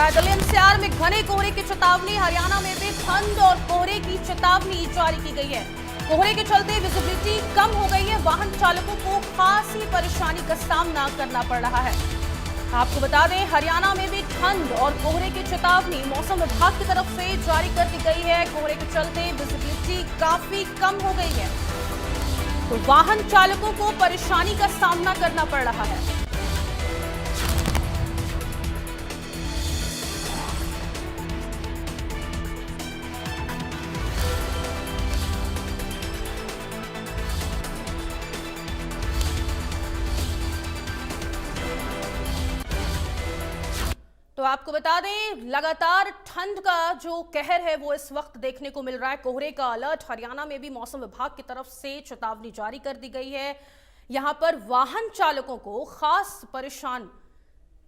रहा है। दिल्ली एनसीआर में घने कोहरे की चेतावनी, हरियाणा में भी ठंड और कोहरे की चेतावनी जारी की गई है। कोहरे के चलते विजिबिलिटी कम हो गई है, वाहन चालकों को खासी परेशानी का सामना करना पड़ रहा है। आपको बता दें, हरियाणा में भी ठंड और कोहरे की चेतावनी मौसम विभाग की तरफ से जारी कर दी गई है। कोहरे के चलते विजिबिलिटी काफी कम हो गई है, तो वाहन चालकों को परेशानी का सामना करना पड़ रहा है। तो आपको बता दें, लगातार ठंड का जो कहर है वो इस वक्त देखने को मिल रहा है। कोहरे का अलर्ट हरियाणा में भी मौसम विभाग की तरफ से चेतावनी जारी कर दी गई है। यहां पर वाहन चालकों को खास परेशान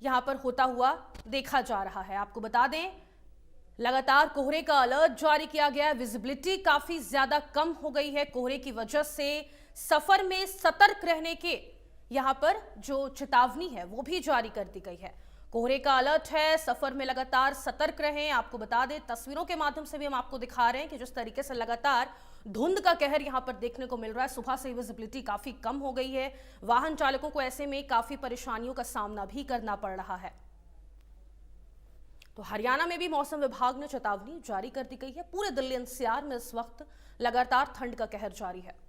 यहां पर होता हुआ देखा जा रहा है। आपको बता दें, लगातार कोहरे का अलर्ट जारी किया गया है। विजिबिलिटी काफी ज्यादा कम हो गई है। कोहरे की वजह से सफर में सतर्क रहने के यहां पर जो चेतावनी है वो भी जारी कर दी गई है। कोहरे का अलर्ट है, सफर में लगातार सतर्क रहें। आपको बता दें, तस्वीरों के माध्यम से भी हम आपको दिखा रहे हैं कि जिस तरीके से लगातार धुंध का कहर यहां पर देखने को मिल रहा है। सुबह से विजिबिलिटी काफी कम हो गई है। वाहन चालकों को ऐसे में काफी परेशानियों का सामना भी करना पड़ रहा है। तो हरियाणा में भी मौसम विभाग ने चेतावनी जारी कर दी गई है। पूरे दिल्ली एनसीआर में इस वक्त लगातार ठंड का कहर जारी है।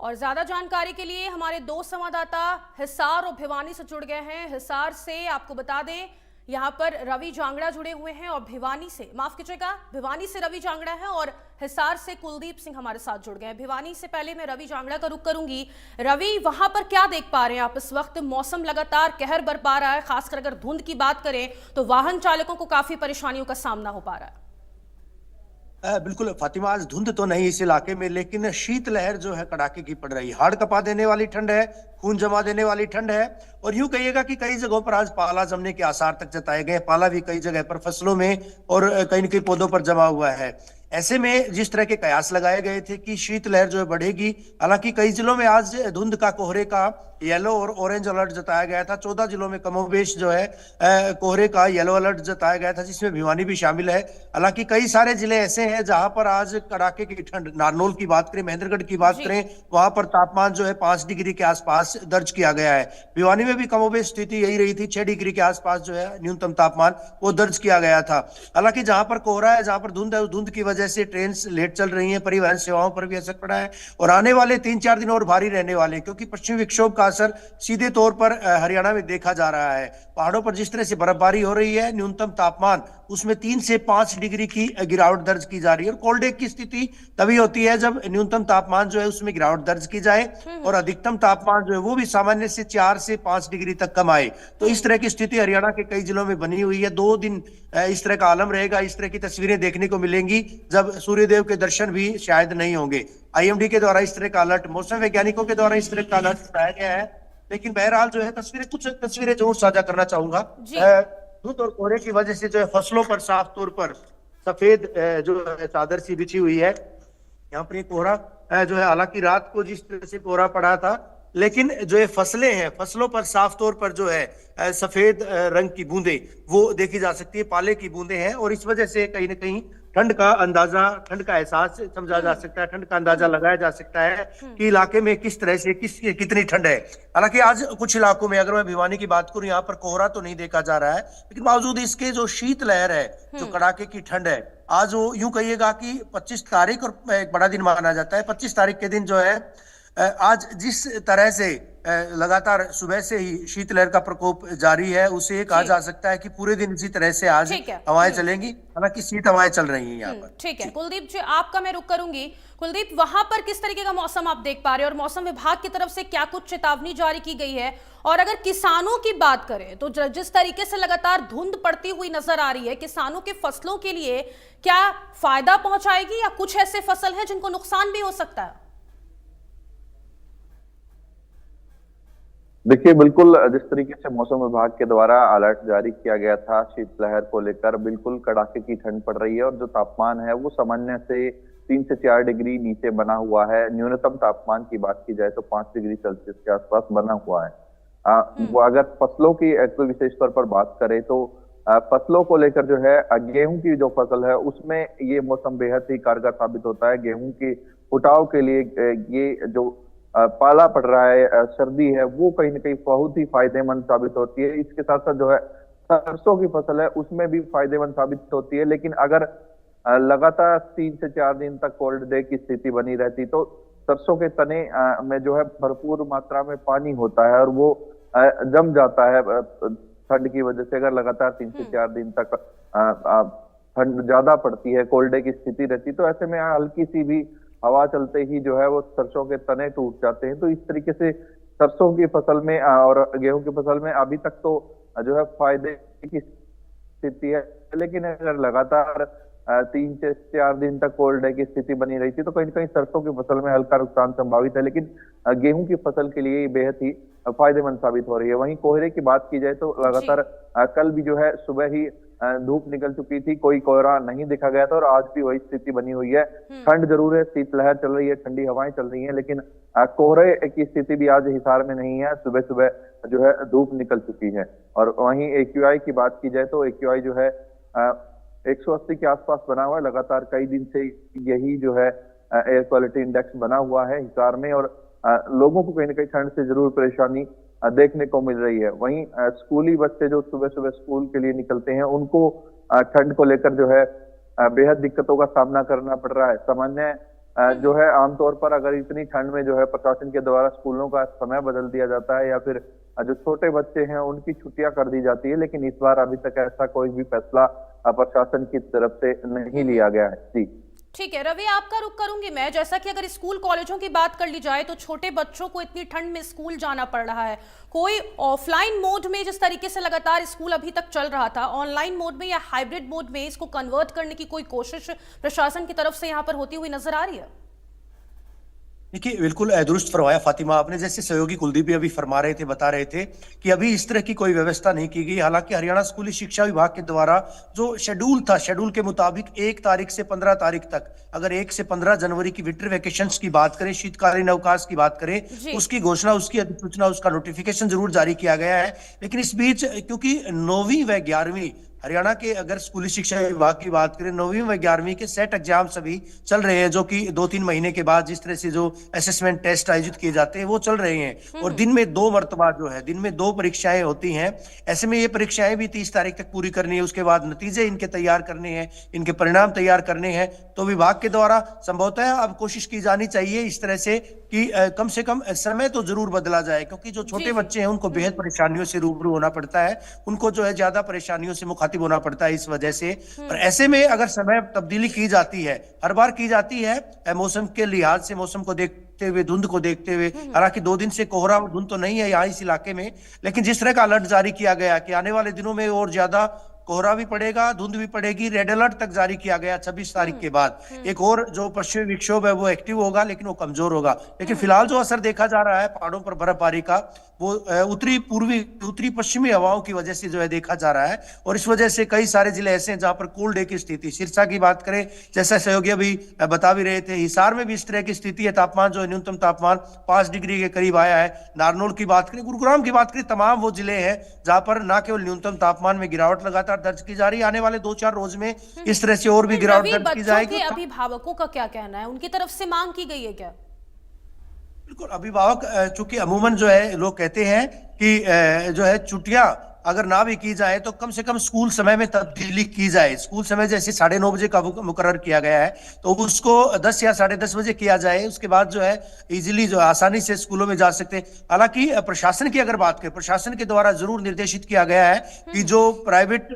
और ज्यादा जानकारी के लिए हमारे दो संवाददाता हिसार और भिवानी से जुड़ गए हैं। हिसार से आपको बता दें, यहां पर रवि जांगड़ा जुड़े हुए हैं और भिवानी से, माफ कीजिएगा, भिवानी से रवि जांगड़ा है और हिसार से कुलदीप सिंह हमारे साथ जुड़ गए हैं। भिवानी से पहले मैं रवि जांगड़ा का रुख करूंगी। रवि, वहां पर क्या देख पा रहे हैं आप इस वक्त? मौसम लगातार कहर बरपा रहा है, खासकर अगर धुंध की बात करें तो वाहन चालकों को काफी परेशानियों का सामना हो पा रहा है। बिल्कुल फातिमा, आज धुंध तो नहीं इस इलाके में, लेकिन शीतलहर जो है कड़ाके की पड़ रही है। हाड़ कपा देने वाली ठंड है, खून जमा देने वाली ठंड है। और यूं कहिएगा कि कई जगहों पर आज पाला जमने के आसार तक जताए गए। पाला भी कई जगह पर फसलों में और कहीं न कहीं पौधों पर जमा हुआ है। ऐसे में जिस तरह के कयास लगाए गए थे कि शीतलहर जो है बढ़ेगी, हालांकि कई जिलों में आज धुंध का, कोहरे का येलो और ऑरेंज अलर्ट जताया गया था। 14 जिलों में कमोबेश जो है कोहरे का येलो अलर्ट जताया गया था, जिसमें भिवानी भी शामिल है। हालांकि कई सारे जिले ऐसे हैं जहां पर आज कड़ाके की ठंड, नारनौल की बात करें, महेंद्रगढ़ की बात करें, वहां पर तापमान जो है 5 डिग्री के आसपास दर्ज किया गया है। भिवानी में भी कमोबेश स्थिति यही रही थी, 6 डिग्री के आसपास जो है न्यूनतम तापमान वो दर्ज किया गया था। हालांकि जहां पर कोहरा है, जहां पर धुंध है, उस धुंध की वजह से ट्रेन लेट चल रही है, परिवहन सेवाओं पर भी असर पड़ा है। और आने वाले 3-4 दिन और भारी रहने वाले, क्योंकि पश्चिमी विक्षोभ का असर सीधे तौर पर हरियाणा में देखा जा रहा है। पहाड़ों पर जिस तरह से बर्फबारी हो रही है, न्यूनतम तापमान उसमें 3 से 5 डिग्री की गिरावट दर्ज की जा रही है। और कोल्ड डे की स्थिति तभी होती है जब न्यूनतम तापमान जो है उसमें गिरावट दर्ज की जाए और अधिकतम तापमान जो है वो भी सामान्य से 4 से 5 डिग्री तक कम आए। तो इस तरह की स्थिति हरियाणा के कई जिलों में बनी हुई है। 2 दिन इस तरह का आलम रहेगा। इस तरह की तस्वीरें देखने को मिलेंगी जब सूर्यदेव के दर्शन भी शायद नहीं होंगे। आईएमडी के द्वारा इस तरह का अलर्ट, मौसम वैज्ञानिकों के द्वारा इस तरह का अलर्ट बताया गया है। लेकिन बहरहाल जो है कुछ तस्वीरें जरूर साझा करना चाहूंगा। धुंध और कोहरे की वजह से जो है फसलों पर साफ तौर पर सफेद जो है चादर सी बिछी हुई है। यहाँ पर ये कोहरा जो है, हालांकि रात को जिस तरह से कोहरा पड़ा था, लेकिन जो ये फसलें हैं, फसलों पर साफ तौर पर जो है सफेद रंग की बूंदे वो देखी जा सकती है, पाले की बूंदे हैं। और इस वजह से कहीं ना कहीं ठंड का अंदाजा, ठंड का एहसास समझा जा सकता है, ठंड का अंदाजा लगाया जा सकता है कि इलाके में किस तरह से कितनी ठंड है। हालांकि आज कुछ इलाकों में, अगर मैं भिवानी की बात करूं, यहाँ पर कोहरा तो नहीं देखा जा रहा है, लेकिन बावजूद इसके जो शीतलहर है, जो कड़ाके की ठंड है, आज वो यूं कहिएगा कि 25 तारीख और एक बड़ा दिन माना जाता है। 25 तारीख के दिन जो है आज जिस तरह से लगातार सुबह से ही शीतलहर का प्रकोप जारी है, उसे कहा जा सकता है कि पूरे दिन इसी तरह से आज हवाएं चलेंगी। हालांकि शीत हवाएं चल रही हैं यहाँ पर। ठीक है कुलदीप जी, आपका मैं रुख करूंगी। कुलदीप, वहां पर किस तरीके का मौसम आप देख पा रहे हैं और मौसम विभाग की तरफ से क्या कुछ चेतावनी जारी की गई है? और अगर किसानों की बात करें तो जिस तरीके से लगातार धुंध पड़ती हुई नजर आ रही है, किसानों के फसलों के लिए क्या फायदा पहुंचाएगी या कुछ ऐसे फसल है जिनको नुकसान भी हो सकता है? देखिए, बिल्कुल जिस तरीके से मौसम विभाग के द्वारा अलर्ट जारी किया गया था शीतलहर को लेकर, बिल्कुल कड़ाके की ठंड पड़ रही है और जो तापमान है वो सामान्य से 3 से 4 डिग्री नीचे बना हुआ है। न्यूनतम तापमान की बात की जाए तो 5 डिग्री सेल्सियस के आसपास बना हुआ है। वो अगर फसलों की कोई विशेष तौर पर बात करें तो फसलों को लेकर जो है गेहूं की जो फसल है उसमें ये मौसम बेहद ही कारगर साबित होता है। गेहूं के उठाव के लिए ये जो पाला पड़ रहा है, सर्दी है, वो कहीं ना कहीं बहुत ही फायदेमंद साबित होती है। इसके साथ साथ जो है सरसों की फसल है उसमें भी फायदेमंद साबित होती है। लेकिन अगर लगातार 3 से 4 दिन तक कोल्ड डे की स्थिति बनी रहती तो सरसों के तने में जो है भरपूर मात्रा में पानी होता है और वो जम जाता है ठंड की वजह से। अगर लगातार 3 से 4 दिन तक ठंड ज्यादा पड़ती है, कोल्ड डे की स्थिति रहती, तो ऐसे में हल्की सी भी हवा चलते ही जो है वो सरसों के तने टूट जाते हैं। तो इस तरीके से सरसों की फसल में और गेहूं की फसल में अभी तक तो जो है फायदे की स्थिति है। लेकिन अगर लगातार 3 से 4 दिन तक कोल्ड डे की स्थिति बनी रही थी तो कहीं ना कहीं सरसों की फसल में हल्का नुकसान संभावित है। लेकिन गेहूं की फसल के लिए बेहद ही फायदेमंद साबित हो रही है। वहीं कोहरे की बात की जाए तो लगातार कल भी जो है सुबह ही धूप निकल चुकी थी, कोई कोहरा नहीं देखा गया था और आज भी वही स्थिति बनी हुई है। ठंड जरूर है, शीतलहर चल रही है, ठंडी हवाएं चल रही हैं, लेकिन कोहरे की स्थिति भी आज हिसार में नहीं है। सुबह सुबह जो है धूप निकल चुकी है। और वहीं AQI की बात की जाए तो AQI जो है 180 के आसपास बना हुआ है। लगातार कई दिन से यही जो है एयर क्वालिटी इंडेक्स बना हुआ है हिसार में और लोगों को कहीं ना कहीं ठंड से जरूर परेशानी देखने को मिल रही है। वहीं स्कूली बच्चे जो सुबह सुबह स्कूल के लिए निकलते हैं उनको ठंड को लेकर जो है बेहद दिक्कतों का सामना करना पड़ रहा है। सामान्य जो है आमतौर पर अगर इतनी ठंड में जो है प्रशासन के द्वारा स्कूलों का समय बदल दिया जाता है या फिर जो छोटे बच्चे हैं उनकी छुट्टियां कर दी जाती है, लेकिन इस बार अभी तक ऐसा कोई भी फैसला प्रशासन की तरफ से नहीं लिया गया है। जी ठीक है रवि, आपका रुख करूंगी मैं। जैसा कि अगर स्कूल कॉलेजों की बात कर ली जाए तो छोटे बच्चों को इतनी ठंड में स्कूल जाना पड़ रहा है। कोई ऑफलाइन मोड में जिस तरीके से लगातार स्कूल अभी तक चल रहा था, ऑनलाइन मोड में या हाइब्रिड मोड में इसको कन्वर्ट करने की कोई कोशिश प्रशासन की तरफ से यहाँ पर होती हुई नजर आ रही है? देखिए, बिल्कुल दुरुस्त फरमाया फातिमा आपने। जैसे सहयोगी कुलदीप भी अभी फरमा रहे थे, बता रहे थे कि अभी इस तरह की कोई व्यवस्था नहीं की गई। हालांकि हरियाणा स्कूली शिक्षा विभाग के द्वारा जो शेड्यूल था, शेड्यूल के मुताबिक 1 तारीख से 15 तारीख तक, अगर 1 से 15 जनवरी की विंटर वेकेशंस की बात करें, शीतकालीन अवकाश की बात करें, उसकी घोषणा, उसकी अधिसूचना, उसका नोटिफिकेशन जरूर जारी किया गया है। लेकिन इस बीच क्योंकि 9वीं व 11वीं हरियाणा के अगर स्कूली शिक्षा विभाग की बात करें, 9वीं व 11वीं के सेट एग्जाम सभी चल रहे हैं, जो कि 2-3 महीने के बाद जिस तरह से जो असेसमेंट टेस्ट आयोजित किए जाते हैं वो चल रहे हैं। और दिन में 2 मरतबा जो है, दिन में 2 परीक्षाएं होती हैं। ऐसे में ये परीक्षाएं भी 30 तारीख तक पूरी करनी है। उसके बाद नतीजे इनके तैयार करने हैं, इनके परिणाम तैयार करने हैं। तो विभाग के द्वारा संभवतः अब कोशिश की जानी चाहिए इस तरह से कि कम से कम समय तो जरूर बदला जाए, क्योंकि जो छोटे बच्चे हैं उनको बेहद परेशानियों से रूबरू होना पड़ता है, उनको जो है ज्यादा परेशानियों से मुखातिब होना पड़ता है इस वजह से। पर ऐसे में अगर समय तब्दीली की जाती है, हर बार की जाती है मौसम के लिहाज से, मौसम को देखते हुए, धुंध को देखते हुए। हालांकि 2 दिन से कोहरा और धुंध तो नहीं है यहाँ इस इलाके में, लेकिन जिस तरह का अलर्ट जारी किया गया कि आने वाले दिनों में और ज्यादा कोहरा भी पड़ेगा, धुंध भी पड़ेगी, रेड अलर्ट तक जारी किया गया 26 तारीख के बाद। एक और जो पश्चिमी विक्षोभ है वो एक्टिव होगा, लेकिन वो कमजोर होगा। लेकिन फिलहाल जो असर देखा जा रहा है पहाड़ों पर बर्फबारी का, वो उत्तरी पश्चिमी हवाओं की वजह से जो है देखा जा रहा है। और इस वजह से कई सारे जिले ऐसे हैं जहां पर कोल्ड डे की स्थिति, सिरसा की बात करें, जैसा सहयोगी अभी बता भी रहे थे, हिसार में भी इस तरह की स्थिति है। तापमान जो है, न्यूनतम तापमान 5 डिग्री के करीब आया है। नारनौल की बात करें, गुरुग्राम की बात करें, तमाम वो जिले हैं जहां पर न केवल न्यूनतम तापमान में गिरावट लगातार दर्ज की जा रही है, आने वाले 2-4 रोज में इस तरह से और भी गिरावट दर्ज की जाएगी। अभिभावकों का क्या कहना है, उनकी तरफ से मांग की गई है क्या? बिल्कुल, अभिभावक चूंकि अमूमन जो है लोग कहते हैं कि जो है छुट्टियां अगर ना भी की जाए तो कम से कम स्कूल समय में तब्दीली की जाए। स्कूल समय जैसे 9:30 बजे का मुकर्रर किया गया है, तो उसको 10 या 10:30 बजे किया जाए। उसके बाद जो है इजीली जो आसानी से स्कूलों में जा सकते हैं। हालांकि प्रशासन की अगर बात करें, प्रशासन के द्वारा जरूर निर्देशित किया गया है कि जो प्राइवेट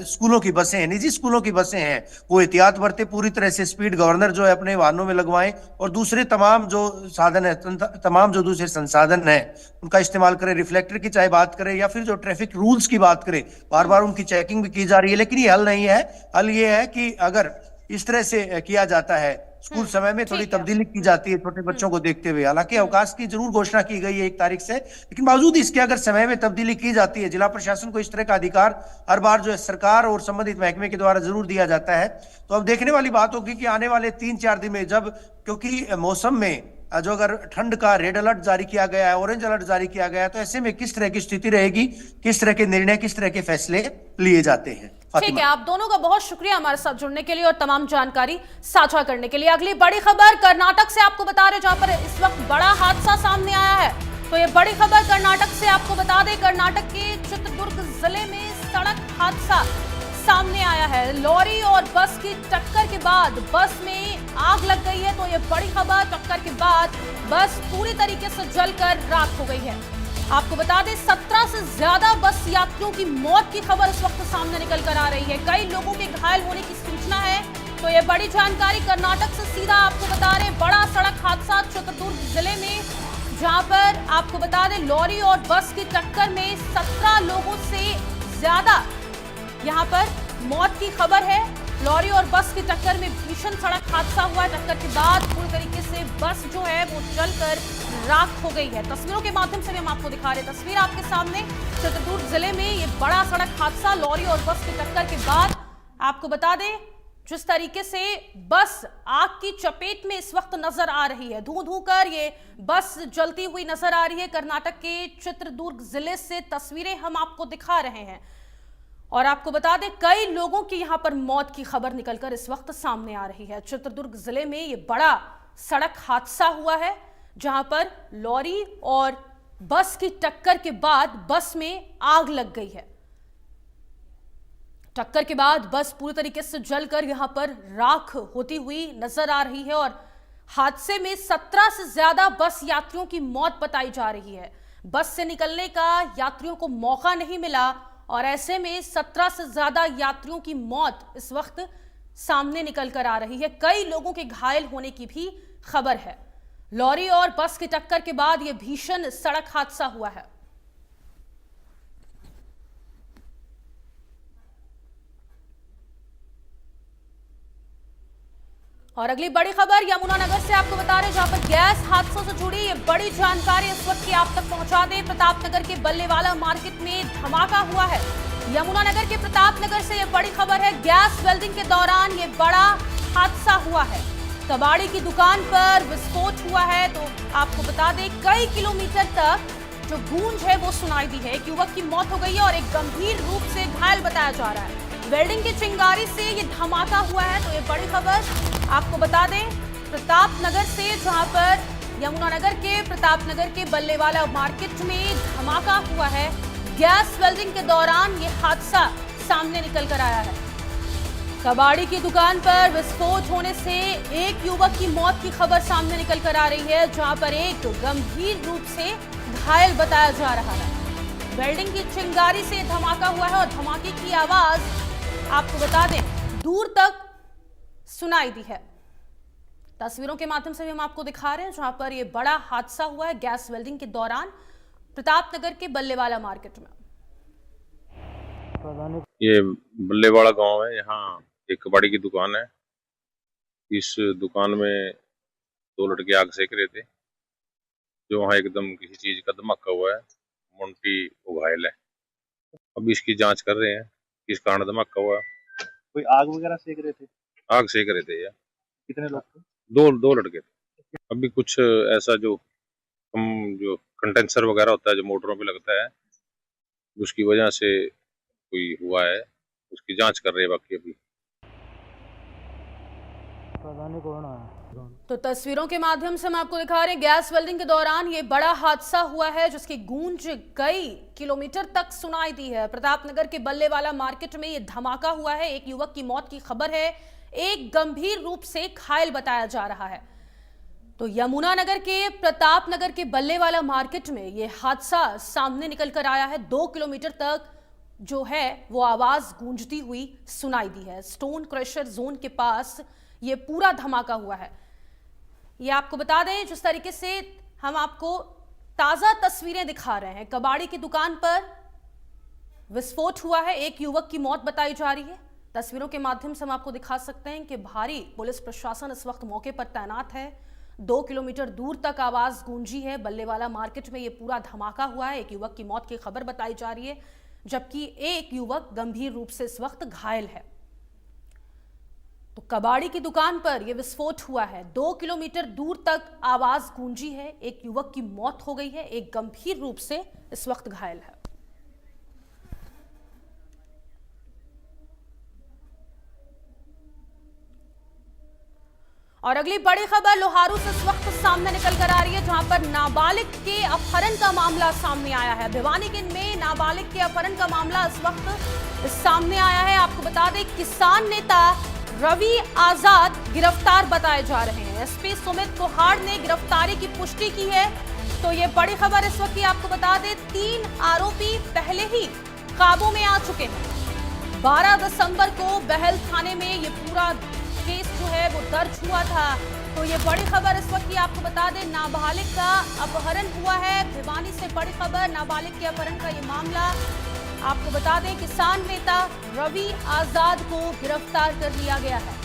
स्कूलों की बसें हैं, निजी स्कूलों की बसें हैं, वो एहतियात बरते, पूरी तरह से स्पीड गवर्नर जो है अपने वाहनों में लगवाएं और दूसरे तमाम जो साधन है, तमाम जो दूसरे संसाधन है उनका इस्तेमाल करें। रिफ्लेक्टर की चाहे बात करें या फिर जो ट्रैफिक रूल्स की बात करें, बार बार उनकी चेकिंग भी की जा रही है। लेकिन ये हल नहीं है। हल ये है कि अगर इस तरह से किया जाता है स्कूल समय में थोड़ी ठीक है। तब्दीली की जाती है छोटे बच्चों को देखते हुए। हालांकि अवकाश की जरूर घोषणा की गई है 1 तारीख से, लेकिन बावजूद इसके अगर समय में तब्दीली की जाती है, जिला प्रशासन को इस तरह का अधिकार हर बार जो है सरकार और संबंधित महकमे के द्वारा जरूर दिया जाता है। तो अब देखने वाली बात होगी कि आने वाले 3-4 दिन में, जब क्योंकि मौसम में जो अगर ठंड का रेड अलर्ट जारी किया गया है, ऑरेंज अलर्ट जारी किया गया है, तो ऐसे में किस तरह की स्थिति रहेगी, किस तरह के निर्णय, किस तरह के फैसले लिए जाते हैं। ठीक है, आप दोनों का बहुत शुक्रिया हमारे साथ जुड़ने के लिए और तमाम जानकारी साझा करने के लिए। अगली बड़ी खबर कर्नाटक से आपको बता रहे, जहां पर इस वक्त बड़ा हादसा सामने आया है। तो ये बड़ी खबर कर्नाटक से आपको बता दें, कर्नाटक के चित्रदुर्ग जिले में सड़क हादसा सामने आया है। लॉरी और बस की टक्कर के बाद बस में आग लग गई है। तो ये बड़ी खबर, टक्कर के बाद बस पूरी तरीके से जलकर राख हो गई है। आपको बता दें 17 से ज्यादा बस यात्रियों की मौत की खबर इस वक्त सामने निकल कर आ रही है। कई लोगों के घायल होने की सूचना है। तो ये बड़ी जानकारी कर्नाटक से सीधा आपको बता रहे, बड़ा सड़क हादसा चित्रदुर्ग जिले में, जहां पर आपको बता दें लॉरी और बस की टक्कर में 17 लोगों से ज्यादा यहां पर मौत की खबर है। लॉरी और बस की टक्कर में भीषण सड़क हादसा हुआ है। टक्कर के बाद पूरी तरीके से बस जो है वो जलकर राख हो गई है। तस्वीरों के माध्यम से भी हम आपको दिखा रहे हैं, तस्वीर आपके सामने चित्रदुर्ग जिले में ये बड़ा सड़क हादसा, लॉरी और बस की टक्कर के बाद आपको बता दें जिस तरीके से बस आग की चपेट में इस वक्त नजर आ रही है, धू धू कर ये बस जलती हुई नजर आ रही है। कर्नाटक के चित्रदुर्ग जिले से तस्वीरें हम आपको दिखा रहे हैं और आपको बता दें कई लोगों की यहां पर मौत की खबर निकलकर इस वक्त सामने आ रही है। चित्रदुर्ग जिले में ये बड़ा सड़क हादसा हुआ है, जहां पर लॉरी और बस की टक्कर के बाद बस में आग लग गई है। टक्कर के बाद बस पूरी तरीके से जलकर यहां पर राख होती हुई नजर आ रही है और हादसे में 17 से ज्यादा बस यात्रियों की मौत बताई जा रही है। बस से निकलने का यात्रियों को मौका नहीं मिला और ऐसे में 17 से ज्यादा यात्रियों की मौत इस वक्त सामने निकल कर आ रही है। कई लोगों के घायल होने की भी खबर है। लॉरी और बस की टक्कर के बाद यह भीषण सड़क हादसा हुआ है। और अगली बड़ी खबर यमुनानगर से आपको बता रहे, जहां पर गैस हादसों से जुड़ी ये बड़ी जानकारी इस वक्त की आप तक पहुंचा दें। प्रतापनगर के बल्लेवाला मार्केट में धमाका हुआ है। यमुनानगर के प्रतापनगर से ये बड़ी खबर है, गैस वेल्डिंग के दौरान ये बड़ा हादसा हुआ है। कबाड़ी की दुकान पर विस्फोट हुआ है। तो आपको बता दें कई किलोमीटर तक जो गूंज है वो सुनाई दी है। एक युवक की मौत हो गई है और एक गंभीर रूप से घायल बताया जा रहा है। वेल्डिंग की चिंगारी से ये धमाका हुआ है। तो ये बड़ी खबर आपको बता दें प्रतापनगर से, जहां पर यमुनानगर के प्रतापनगर के बल्लेवाला मार्केट में धमाका हुआ है। गैस वेल्डिंग के दौरान ये हादसा सामने निकल कर आया है। कबाड़ी की दुकान पर विस्फोट होने से एक युवक की मौत की खबर सामने निकल कर आ रही है, जहां पर एक गंभीर रूप से घायल बताया जा रहा है। वेल्डिंग की चिंगारी से धमाका हुआ है और धमाके की आवाज आपको बता दें दूर तक सुनाई दी है। तस्वीरों के माध्यम से भी हम आपको दिखा रहे हैं, जहां पर यह बड़ा हादसा हुआ है गैस वेल्डिंग के दौरान प्रतापनगर के बल्लेवाला मार्केट में। ये बल्लेवाड़ा गांव है, यहाँ एक कबाड़ी की दुकान है। इस दुकान में 2 लड़के आग सेक रहे थे, जो वहाँ एकदम किसी चीज का धमाका हुआ है। मोंटी वो घायल है। अब इसकी जांच कर रहे हैं किस कारण धमाका हुआ। कोई आग वगैरह सेक रहे थे? आग सेक रहे थे यार। कितने लोग थे? दो लड़के थे। अभी कुछ ऐसा जो कंडेंसर वगैरह होता है जो मोटरों पे लगता है, उसकी वजह से कोई हुआ है, उसकी जांच कर रहे हैं। बाकी अभी पता नहीं कौन आया। तो तस्वीरों के माध्यम से हम आपको दिखा रहे हैं गैस वेल्डिंग के दौरान ये बड़ा हादसा हुआ है, जिसकी गूंज कई किलोमीटर तक सुनाई दी है। प्रतापनगर के बल्लेवाला मार्केट में ये धमाका हुआ है। एक युवक की मौत की खबर है, एक गंभीर रूप से घायल बताया जा रहा है। तो यमुनानगर के प्रतापनगर के बल्लेवाला मार्केट में ये हादसा सामने निकल कर आया है। 2 किलोमीटर तक जो है वो आवाज गूंजती हुई सुनाई दी है। स्टोन क्रशर जोन के पास ये पूरा धमाका हुआ है। ये आपको बता दें जिस तरीके से हम आपको ताजा तस्वीरें दिखा रहे हैं, कबाड़ी की दुकान पर विस्फोट हुआ है, एक युवक की मौत बताई जा रही है। तस्वीरों के माध्यम से हम आपको दिखा सकते हैं कि भारी पुलिस प्रशासन इस वक्त मौके पर तैनात है। 2 किलोमीटर दूर तक आवाज गूंजी है। बल्लेवाला मार्केट में ये पूरा धमाका हुआ है। एक युवक की मौत की खबर बताई जा रही है, जबकि एक युवक गंभीर रूप से इस वक्त घायल है। तो कबाड़ी की दुकान पर यह विस्फोट हुआ है। 2 किलोमीटर दूर तक आवाज गूंजी है। एक युवक की मौत हो गई है, एक गंभीर रूप से इस वक्त घायल है। और अगली बड़ी खबर लोहारू से इस वक्त सामने निकल कर आ रही है, जहां पर नाबालिग के अपहरण का मामला सामने आया है। भिवानी में नाबालिग के अपहरण का मामला इस वक्त सामने आया है। आपको बता दें, किसान नेता रवि आजाद गिरफ्तार बताए जा रहे हैं। एसपी सुमित कुहाड़ ने गिरफ्तारी की पुष्टि की है। तो ये बड़ी खबर इस वक्त की आपको बता दें, 3 आरोपी पहले ही काबू में आ चुके हैं। 12 दिसंबर को बहल थाने में ये पूरा केस जो है वो दर्ज हुआ था। तो ये बड़ी खबर इस वक्त की आपको बता दें, नाबालिग का अपहरण हुआ है। भिवानी से बड़ी खबर, नाबालिग के अपहरण का ये मामला। आपको बता दें, किसान नेता रवि आजाद को गिरफ्तार कर लिया गया है।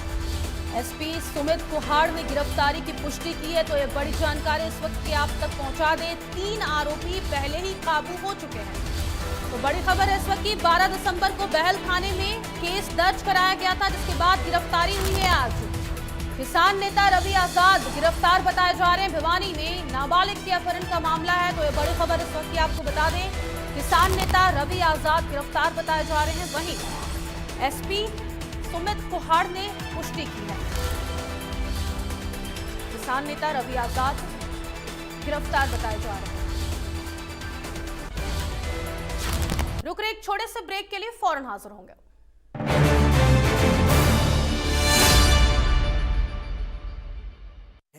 एसपी सुमित कुहाड़ ने गिरफ्तारी की पुष्टि की है। तो ये बड़ी जानकारी इस वक्त की आप तक पहुंचा दें, 3 आरोपी पहले ही काबू हो चुके हैं। तो बड़ी खबर है इस वक्त की, 12 दिसंबर को बहल थाने में केस दर्ज कराया गया था, जिसके बाद गिरफ्तारी हुई है। आज किसान नेता रवि आजाद गिरफ्तार बताए जा रहे हैं। भिवानी में नाबालिग के अपहरण का मामला है। तो ये बड़ी खबर इस वक्त की आपको बता दें, किसान नेता रवि आजाद गिरफ्तार बताए जा रहे हैं। वहीं एसपी सुमित कुहाड़ ने पुष्टि की है। किसान नेता रवि आजाद गिरफ्तार बताए जा रहे हैं। रुक रहे एक छोटे से ब्रेक के लिए, फौरन हाजिर होंगे।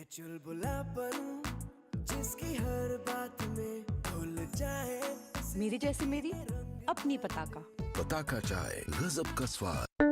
चुलबुलापन जिसकी हर बात में भूल जाए, मेरी जैसी मेरी अपनी पताका पताका चाय गजब का स्वाद।